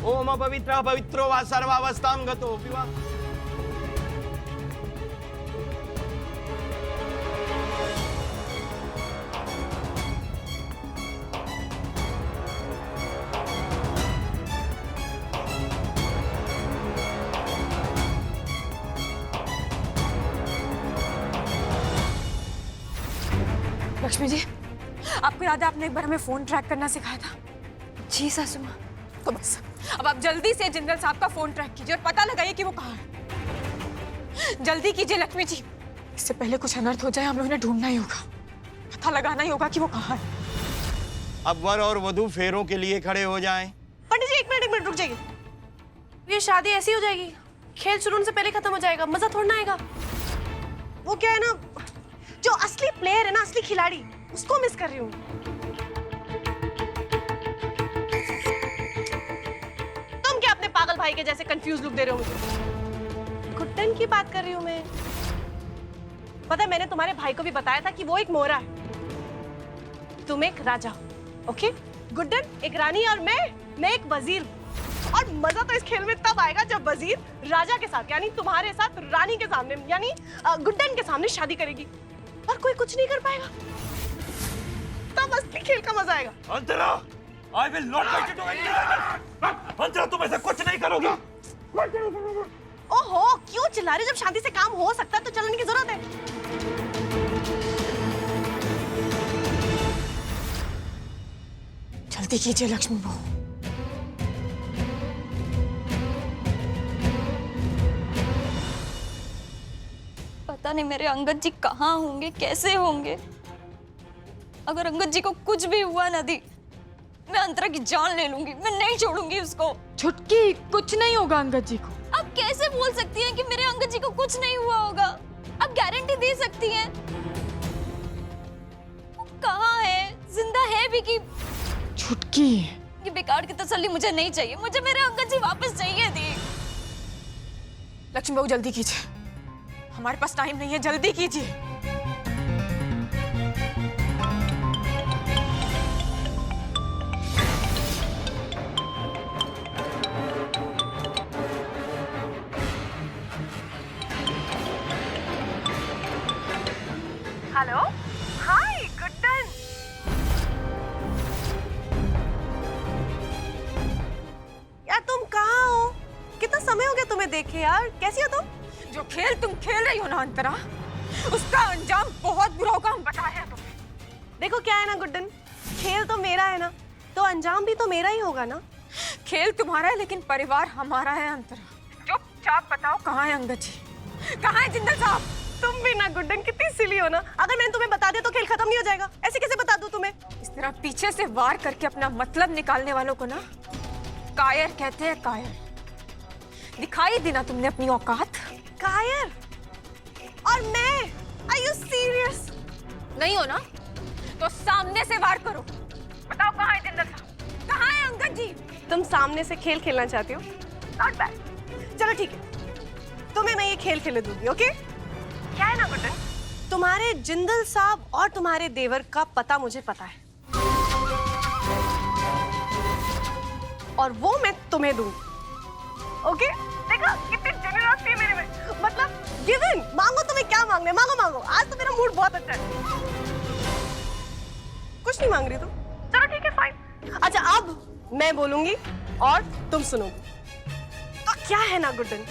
ओम पवित्र पवित्रो वा सर्वावस्थां गतो विवा। लक्ष्मी जी, आपको याद है आपने एक बार हमें फोन ट्रैक करना सिखाया था? जी सासू माँ। तो बस अब आप जल्दी से जिंदल साहब का फोन ट्रैक कीजिए और पता लगाइए कि वो कहाँ है। जल्दी कीजिए लक्ष्मी जी, इससे पहले कुछ अनर्थ हो जाए हमें उन्हें ढूंढना ही होगा, पता लगाना ही होगा कि वो कहाँ है। अब वर और वधू फेरों के लिए खड़े हो जाएं। पंडित जी एक मिनट रुक जाइए। ये शादी ऐसी हो जाएगी, खेल शुरू होने से पहले खत्म हो जाएगा, मजा थोड़ा ना आएगा। वो क्या है ना, जो असली प्लेयर है ना, असली खिलाड़ी, उसको मिस कर रही हूँ। तुम क्या अपने पागल भाई के जैसे कंफ्यूज लुक दे रहे हो मुझे? गुड्डन की बात कर रही हूँ मैं। पता है, मैंने तुम्हारे भाई को भी बताया था कि वो एक मोहरा है, तुम एक राजा हो, ओके? गुड्डन एक रानी और मैं एक वजीर। और मजा तो इस खेल में तब आएगा जब वजीर राजा के साथ, यानी तुम्हारे साथ रानी के सामने, यानी गुड्डन के सामने शादी करेगी और कोई कुछ नहीं कर पाएगा। तब असली खेल का मजा आएगा। अंतरा, I will not let you do anything. अंतरा, तुम ऐसा कुछ नहीं करोगी। ओहो, क्यों चिल्ला रहे? जब शांति से काम हो सकता है तो चलने की जरूरत है। जल्दी कीजिए लक्ष्मी बहू। पता नहीं मेरे अंगद जी कहाँ होंगे, कैसे होंगे। अगर अंगद जी को कुछ भी हुआ ना दी, मैं अंतरा की जान ले लूंगी, मैं नहीं छोड़ूंगी उसको। छुटकी, कुछ नहीं होगा अंगद जी को। आप कैसे बोल सकती हैं कि मेरे अंगद जी को कुछ नहीं हुआ होगा? आप गारंटी दे सकती हैं? वो कहाँ है, जिंदा है भी कि? छुटकी, ये बेकार की तसल्ली मुझे नहीं चाहिए, मुझे मेरे अंगद जी वापस चाहिए दी। लक्ष्मी बहू जल्दी कीजिए, हमारे पास टाइम नहीं है, जल्दी कीजिए। हेलो, हाय गुड्डन। यार तुम कहाँ हो? कितना समय हो गया तुम्हें देखे यार, कैसी हो तुम? जो खेल तुम खेल रही हो ना अंतरा, उसका अंजाम बहुत बुरा होगा, हम बता रहे हैं तुम्हें। देखो क्या है ना गुड्डन, खेल तो मेरा है ना, तो अंजाम भी तो मेरा ही होगा ना। खेल तुम्हारा है लेकिन परिवार हमारा है अंतरा। चुपचाप बताओ कहाँ है अंगद जी, कहाँ है जिंदल साहब? तुम भी ना गुड्डन कितनी सिली हो ना। अगर मैंने तुम्हें बता दिया तो खेल खत्म नहीं हो जाएगा, ऐसे कैसे बता दूं तुम्हें? इस तरह पीछे से वार करके अपना मतलब निकालने वालों को ना कायर कहते हैं, कायर। दिखाई दी ना तुमने अपनी औकात। कायर? और मैं? Are you serious? नहीं हो ना तो सामने से वार करो। बताओ कहाँ है जिंदल साहब, कहाँ है अंगद जी? तुम सामने से खेल खेलना चाहती हो? Not bad. चलो ठीक है, तुम्हें मैं ये खेल खेले दूंगी, ओके? क्या है ना गुड्डन, तुम्हारे जिंदल साहब और तुम्हारे देवर का पता मुझे पता है, और वो मैं तुम्हें दूंगी, ओके? देखो कितनी जेनरसिटी है मेरे में, मतलब गिवन। मांगो, तुम्हें क्या मांगना है मांगो मांगो, आज तो मेरा मूड बहुत अच्छा है। कुछ नहीं मांग रही तुम? चलो ठीक है, फाइन। अच्छा अब मैं बोलूंगी और तुम सुनोगी। तो क्या है ना गुड्डन,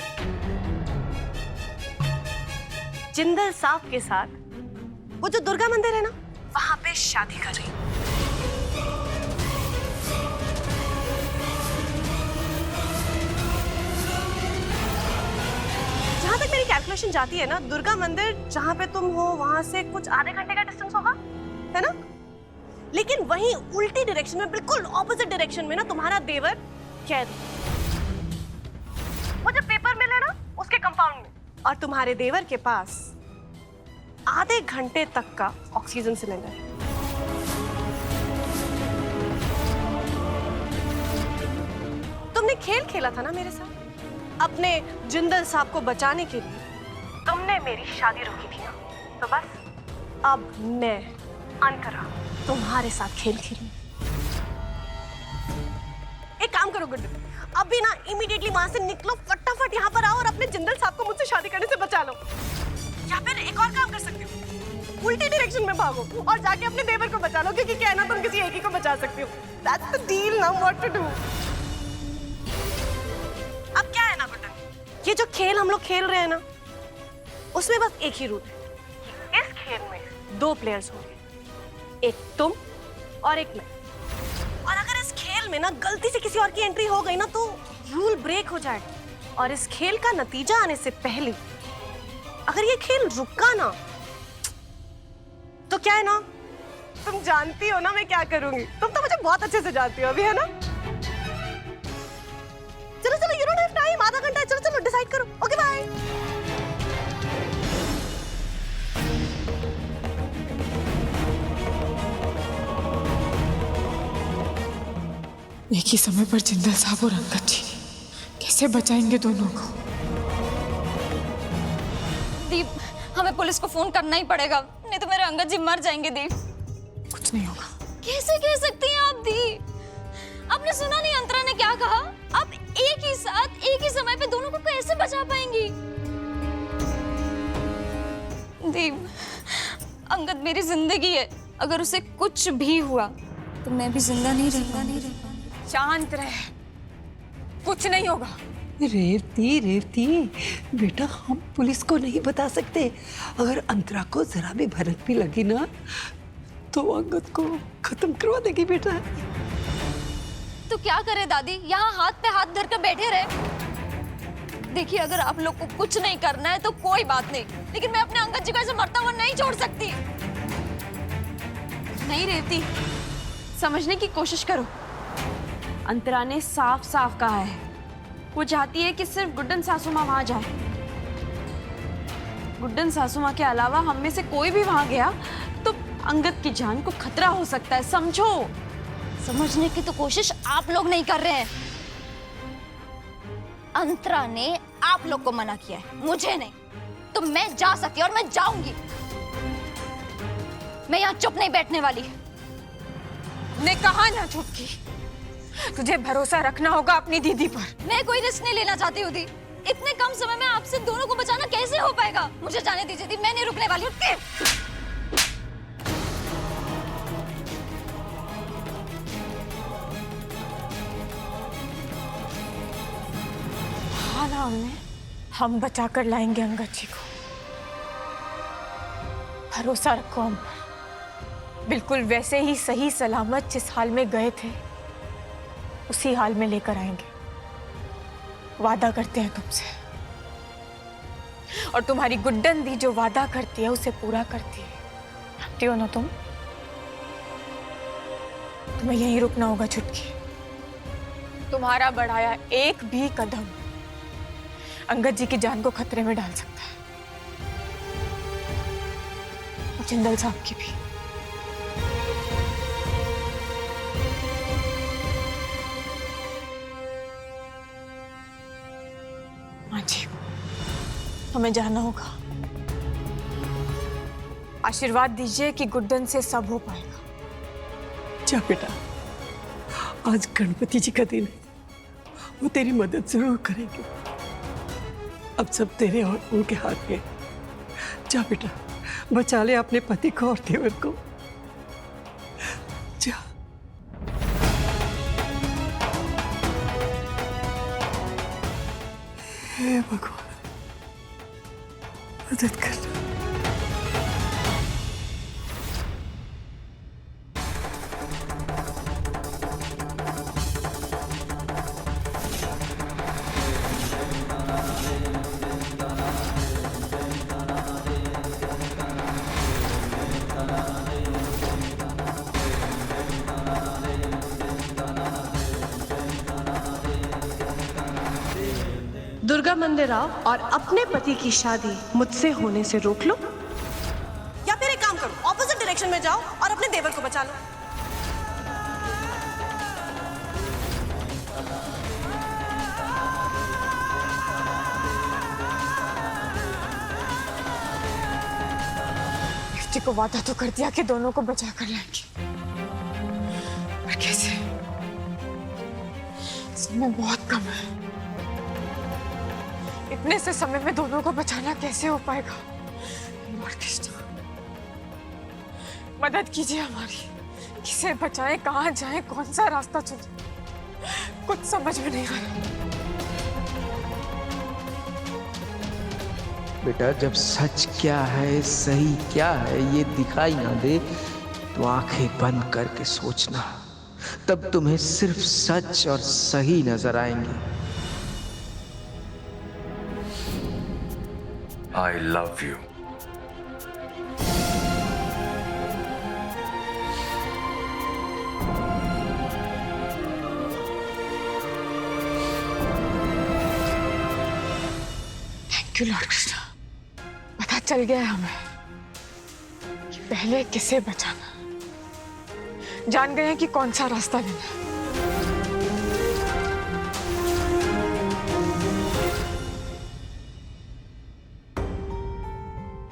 जिंदल साहब के साथ वो जो दुर्गा मंदिर है ना, वहां पे शादी कर रही हूं। जहां तक मेरी कैलकुलेशन जाती है ना, दुर्गा मंदिर जहां पे तुम हो वहां से कुछ आधे घंटे का डिस्टेंस होगा, है ना? लेकिन वहीं उल्टी डायरेक्शन में, बिल्कुल ऑपोजिट डायरेक्शन में ना, तुम्हारा देवर कैद, वो जो पेपर मिल है ना उसके कंपाउंड में, और तुम्हारे देवर के पास आधे घंटे तक का ऑक्सीजन सिलेंडर है। तुमने खेल खेला था ना मेरे साथ, अपने जिंदल साहब को बचाने के लिए तुमने मेरी शादी रोकी थी ना, तो बस अब मैं अंतरा तुम्हारे साथ खेल खेलूंगी। एक काम करो गुड्डन, अभी ना इमीडिएटली वहां से निकलो, फटाफट यहाँ पर आओ और अपने जिंदल साहब को मुझसे शादी करने से बचा लो। या फिर एक और काम कर सकते हो, उल्टी डायरेक्शन में भागो और जाके अपने देवर को बचा लो, क्योंकि क्या है ना, तुम किसी एक ही को बचा सकती हो। That's the deal now, what to do? अब क्या है ना बेटा, ये जो खेल हम लोग खेल रहे हैं ना, उसमें बस एक ही रूल है। इस खेल में 2 प्लेयर्स होंगे, एक तुम और एक मैं। और अगर इस खेल में ना गलती से किसी और की एंट्री हो गई ना, तो रूल ब्रेक हो जाएगा। और इस खेल का नतीजा आने से पहले अगर ये खेल रुका ना, तो क्या है ना, तुम जानती हो ना मैं क्या करूंगी। तुम तो मुझे बहुत अच्छे से जानती हो अभी, है ना? चलो चलो, यू डोंट हैव टाइम, आधा घंटा है, चलो चलो डिसाइड करो। Okay bye. एक ही समय पर जिंदल साहब और अंगद जी कैसे बचाएंगे दोनों को? दीप, हमें पुलिस को फोन करना ही पड़ेगा, नहीं तो मेरे अंगद जी मर जाएंगे। दीप, कुछ नहीं होगा। कैसे कह सकती हैं आप दी? आपने सुना नहीं अंतरा ने क्या कहा? आप एक ही साथ एक ही समय पे दोनों को कैसे बचा पाएंगी? दीप, अंगद मेरी जिंदगी है, अगर उसे कुछ भी हुआ तो मैं भी जिंदा नहीं रह पाऊंगी। शांत रह, कुछ नहीं होगा। रेवती, रेवती बेटा, हम पुलिस को नहीं बता सकते। अगर अंतरा को जरा भी भनक भी लगी ना, तो अंगद को खत्म करवा देगी बेटा। तो क्या करे दादी, यहाँ हाथ पे हाथ धर कर बैठे रहे? देखिए, अगर आप लोग को कुछ नहीं करना है तो कोई बात नहीं, लेकिन मैं अपने अंगद जी को ऐसे मरता हुआ नहीं छोड़ सकती। नहीं रेवती, समझने की कोशिश करो। अंतरा ने साफ साफ कहा है, वो चाहती है कि सिर्फ गुड्डन सासू माँ वहां जाए। गुड्डन सासू माँ के अलावा हम में से कोई भी वहां गया तो अंगद की जान को खतरा हो सकता है, समझो। समझने की तो कोशिश आप लोग नहीं कर रहे हैं। अंतरा ने आप लोग को मना किया है, मुझे नहीं। तो मैं जा सकती और मैं जाऊंगी। मैं यहाँ चुप नहीं बैठने वाली। ने कहा ना चुपकी, तुझे भरोसा रखना होगा अपनी दीदी पर। मैं कोई रिस्क नहीं लेना चाहती हूँ दी। इतने कम समय में आपसे दोनों को बचाना कैसे हो पाएगा? मुझे जाने दीजिए दी, मैं नहीं रुकने वाली। उठ के हाँ ना, हम बचा कर लाएंगे अंगद जी को। भरोसा रखो हम पर। बिल्कुल वैसे ही सही सलामत जिस हाल में गए थे, उसी हाल में लेकर आएंगे। वादा करते हैं तुमसे। और तुम्हारी गुड्डन दी जो वादा करती है उसे पूरा करती है, जानती हो ना तुम? तुम्हें यहीं रुकना होगा छुटकी। तुम्हारा बढ़ाया एक भी कदम अंगद जी की जान को खतरे में डाल सकता है, और जिंदल साहब की भी। हाँ जी, हमें जाना होगा। आशीर्वाद दीजिए कि गुड्डन से सब हो पाएगा। जा बेटा, आज गणपति जी का दिन है, वो तेरी मदद जरूर करेंगे। अब सब तेरे और उनके हाथ में। जा बेटा, बचा ले अपने पति को और देवर को। जा। हे भगवान, मदद करना। दुर्गा मंदिर आओ और अपने पति की शादी मुझसे होने से रोक लो, या फिर एक काम करो, ऑपोजिट डायरेक्शन में जाओ और अपने देवर को बचा लो। युवती को वादा तो कर दिया कि दोनों को बचा कर लाएंगे, पर कैसे? समय बहुत कम है। इतने से समय में दोनों को बचाना कैसे हो पाएगा? लॉर्ड कृष्णा, मदद कीजिए हमारी। किसे बचाएं, कहाँ जाएं, कौन सा रास्ता चुने, कुछ समझ में नहीं आ रहा। बेटा, जब सच क्या है, सही क्या है, ये दिखाई ना दे तो आंखें बंद करके सोचना, तब तुम्हें सिर्फ सच और सही नजर आएंगे। I love you. Thank you Lord Krishna. पता चल गया है हमें कि पहले किसे बचाना। जान गए हैं कि कौन सा रास्ता लेना है।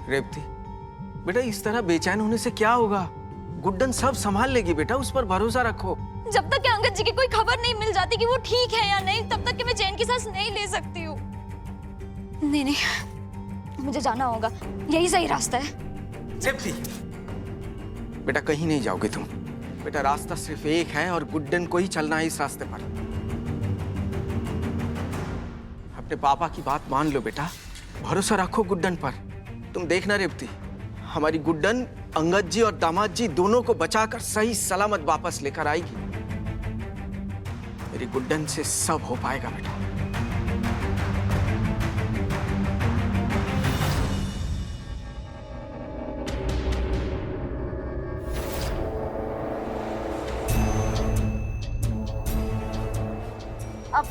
रेवती, बेटा इस तरह बेचैन होने से क्या होगा? गुड्डन सब संभाल लेगी बेटा, उस पर भरोसा रखो। जब तक कि अंगद जी की कोई खबर नहीं मिल जाती कि वो ठीक है या नहीं, तब तक कि मैं चैन की सांस नहीं ले सकती हूँ। नहीं नहीं, मुझे जाना होगा, यही सही रास्ता है। रेवती, बेटा कहीं नहीं जाओगे तुम। बेटा रास्ता सिर्फ एक है और गुड्डन को ही चलना है इस रास्ते पर। अपने पापा की बात मान लो बेटा, भरोसा रखो गुड्डन पर। तुम देखना रेवती, हमारी गुड्डन अंगद जी और दामाद जी दोनों को बचाकर सही सलामत वापस लेकर आएगी। मेरी गुड्डन से सब हो पाएगा बेटा। अब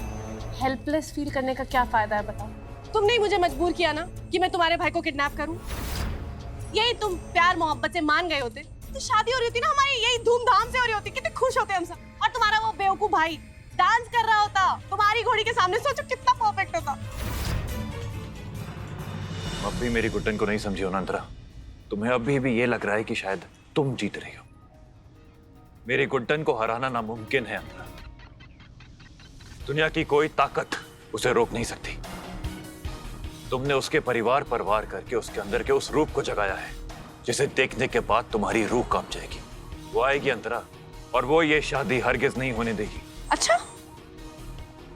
हेल्पलेस फील करने का क्या फायदा है बताओ? तुमने ही मुझे मजबूर किया ना कि मैं तुम्हारे भाई को किडनैप करूं। यही तुम प्यार मोहब्बत से मान गए होते तो शादी हो रही होती ना हमारी, यही धूमधाम से हो रही होती, कितने खुश होते हम सब। और तुम्हारा वो बेवकूफ भाई डांस कर रहा होता तुम्हारी घोड़ी के सामने, सोचो कितना परफेक्ट होता। अब भी मेरी गुड्डन को नहीं समझी हो ना अंतरा। तुम्हें अभी भी ये लग रहा है कि शायद तुम जीत रही हो। मेरी गुड्डन को हराना नामुमकिन है अंतरा। दुनिया की कोई ताकत उसे रोक नहीं सकती। तुमने उसके परिवार पर वार करके उसके अंदर के उस रूप को जगाया है जिसे देखने के बाद तुम्हारी रूह कांप जाएगी। वो आएगी अंतरा, और वो ये शादी हरगिज नहीं होने देगी। अच्छा,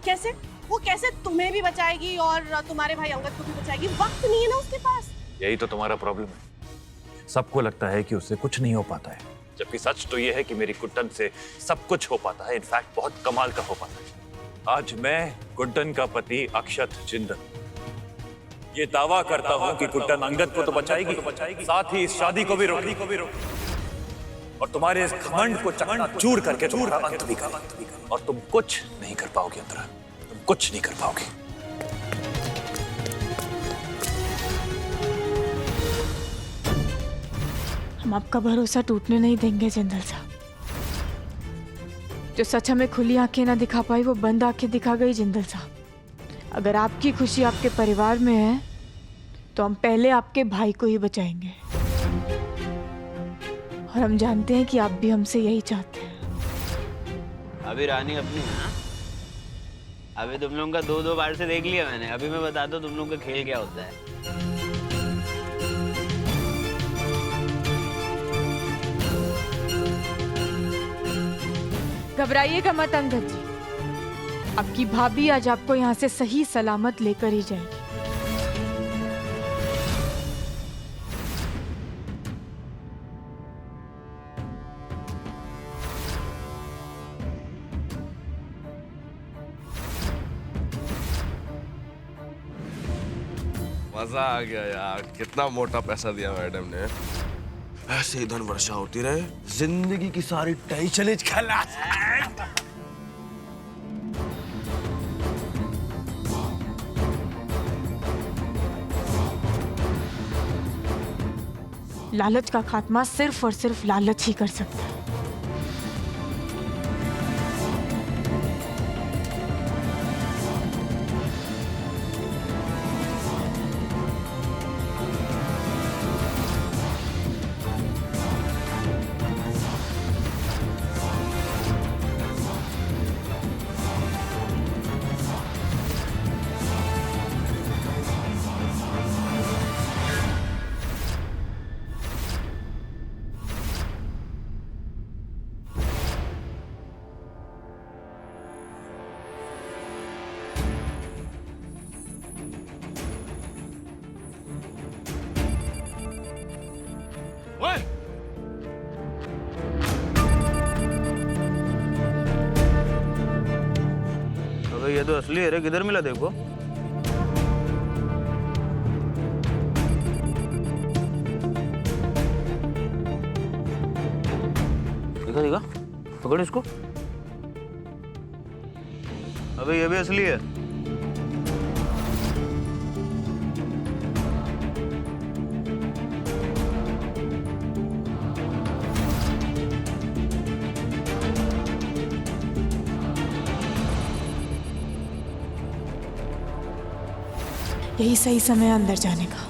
कैसे? वो कैसे तुम्हें भी बचाएगी और तुम्हारे भाई अंगद को भी बचाएगी? वक्त नहीं है ना उसके पास। यही तो तुम्हारा प्रॉब्लम है। सबको लगता है कि उससे कुछ नहीं हो पाता है, जबकि सच तो ये है कि मेरी गुड्डन से सब कुछ हो पाता है। इनफैक्ट बहुत कमाल का हो पाता है। आज मैं गुड्डन का पति अक्षत जिंदल ये दावा करता हूं कि गुड्डन अंगद को तो बचाएगी, साथ ही इस शादी को भी रोकेगी और तुम्हारे इस घमंड को चकनाचूर करके तुम्हारा अंत भी करेगी। और तुम कुछ नहीं कर पाओगे अंतरा, तुम कुछ नहीं कर पाओगे। हम आपका भरोसा टूटने नहीं देंगे जिंदल साहब। जो सच हमें खुली आंखें ना दिखा पाई वो बंद आंखें दिखा गई जिंदल साहब। अगर आपकी खुशी आपके परिवार में है तो हम पहले आपके भाई को ही बचाएंगे, और हम जानते हैं कि आप भी हमसे यही चाहते हैं। अभी रानी अपनी है ना? अभी तुम लोगों का दो बार से देख लिया मैंने। अभी मैं बताता हूँ तुम लोगों का खेल क्या होता है। घबराइएगा मत अंगद जी, आपकी भाभी आज आपको यहाँ से सही सलामत लेकर ही जाएगी। मजा आ गया यार, कितना मोटा पैसा दिया मैडम ने। ऐसे ही धन वर्षा होती रहे, जिंदगी की सारी टेंशन खलास। लालच का खात्मा सिर्फ और सिर्फ लालच ही कर सकता है। तो असली है रे, किधर मिला देखो। देखा देखा, पकड़ इसको। अबे ये भी असली है। यही सही समय है अंदर जाने का।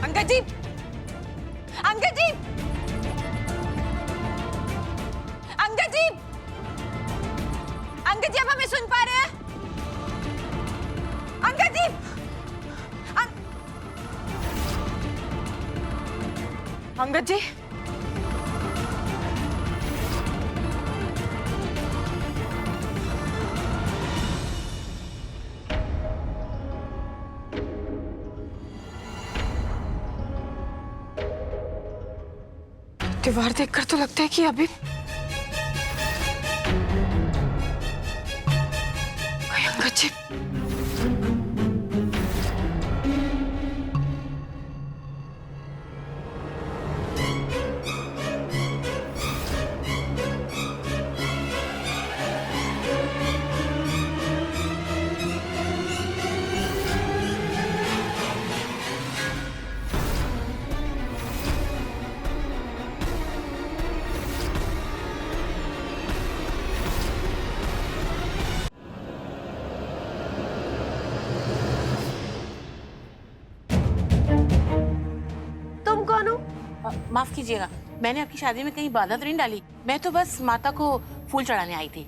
अंकल जी, अंकल जी, अंकल जी, अंकल जी, आप हमें सुन पा रहे हैं? अंकल जी, अंकल जी, दीवार देखकर तो लगता है कि अभी अंकल जी, तुम कौन हो? माफ कीजिएगा, मैंने आपकी शादी में कहीं बाधा तो नहीं डाली। मैं तो बस माता को फूल चढ़ाने आई थी।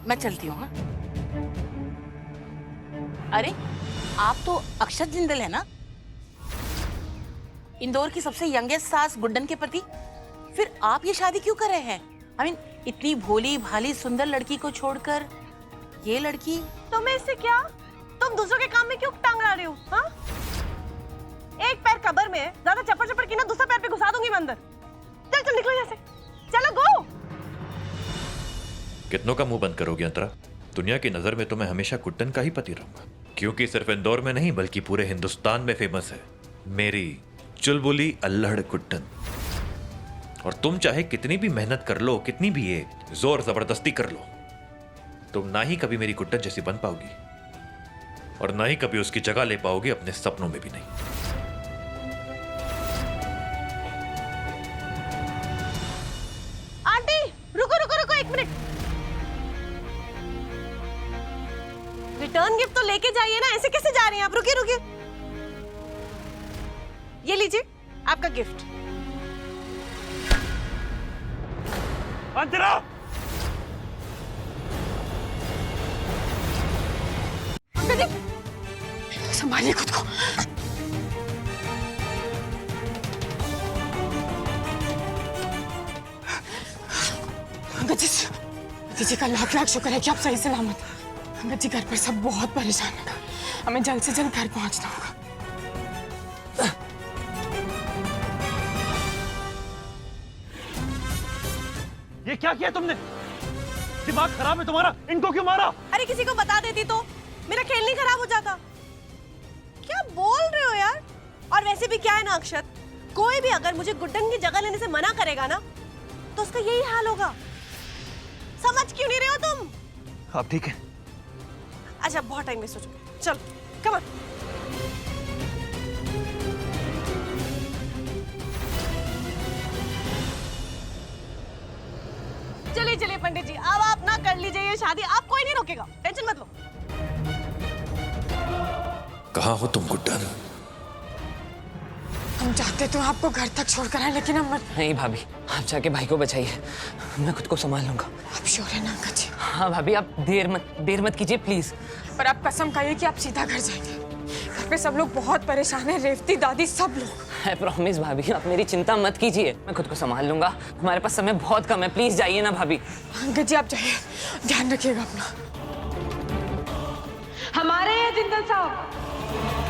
मैं चलती हूँ। हाँ? अरे आप तो अक्षत जिंदल है ना, इंदौर की सबसे यंगेस्ट सास गुड्डन के पति। फिर आप ये शादी क्यों कर रहे हैं? आई मीन इतनी भोली भाली सुंदर लड़की को छोड़कर ये लड़की। तुम्हें इससे क्या? तुम दूसरों के काम में क्यों टांग अड़ा रही हो? हाँ? एक पैर कब्र में है, ज्यादा चप्पड़ चप्पड़ की ना दूसरा पैर पे घुसा दूंगी मैं अंदर। चल चल निकलो यहाँ से, चलो गो। कितनों का मुंह बंद करोगे अंतरा? दुनिया की नजर में तो मैं हमेशा गुड्डन का ही पति रहूंगा, क्योंकि सिर्फ इंदौर में नहीं बल्कि पूरे हिंदुस्तान में फेमस है मेरी चुलबुली अल्हड़ गुड्डन। और तुम चाहे कितनी भी मेहनत कर लो, कितनी भी ये जोर जबरदस्ती कर लो, तुम ना ही कभी मेरी गुड्डन जैसी बन पाओगी और ना ही कभी उसकी जगह ले पाओगे अपने सपनों में भी नहीं। आंटी रुको रुको रुको, एक मिनट। रिटर्न गिफ्ट तो लेके जाइए ना, ऐसे कैसे जा रही हैं आप? रुकिए रुकिए, ये लीजिए आपका गिफ्ट। अंतरा! संभालिए खुद को। अंकल जी का लाख लाख शुक्र है कि आप सही सलामत हैं। अंकल जी घर पर सब बहुत परेशान है, हमें जल्द से जल्द घर पहुंचना होगा। ये क्या किया तुमने? दिमाग खराब है तुम्हारा? इनको क्यों मारा? अरे किसी को बता देती तो मेरा खेल नहीं खराब हो जाता। क्या बोल रहे हो यार? और वैसे भी क्या है ना अक्षत, कोई भी अगर मुझे गुड्डन की जगह लेने से मना करेगा ना तो उसका यही हाल होगा। समझ क्यों नहीं रहे हो तुम? आप ठीक है? अच्छा बहुत टाइम वेस्ट हो चुका है, चलो कम ऑन। चलिए चलिए पंडित जी, अब आप ना कर लीजिए ये शादी, आप कोई नहीं रोकेगा, टेंशन मत लो। कहाँ हो तुम गुड्डन? हम चाहते तो आपको घर तक छोड़कर आए, लेकिन हम नहीं भाभी, आप जाके भाई को बचाइए, मैं खुद को संभाल लूंगा। आप श्योर है ना अंकल जी? हाँ भाभी, आप देर मत कीजिए प्लीज। पर आप कसम खाइए कि आप सीधा घर जाएंगे। घर पे सब लोग बहुत परेशान हैं, रेवती दादी सब लोग। आई प्रॉमिस भाभी, आप मेरी चिंता मत कीजिए, मैं खुद को संभाल लूंगा। हमारे पास समय बहुत कम है, प्लीज जाइए ना भाभी। अंगद जी आप जाइए, ध्यान रखिएगा अपना। हमारे जिंदल साहब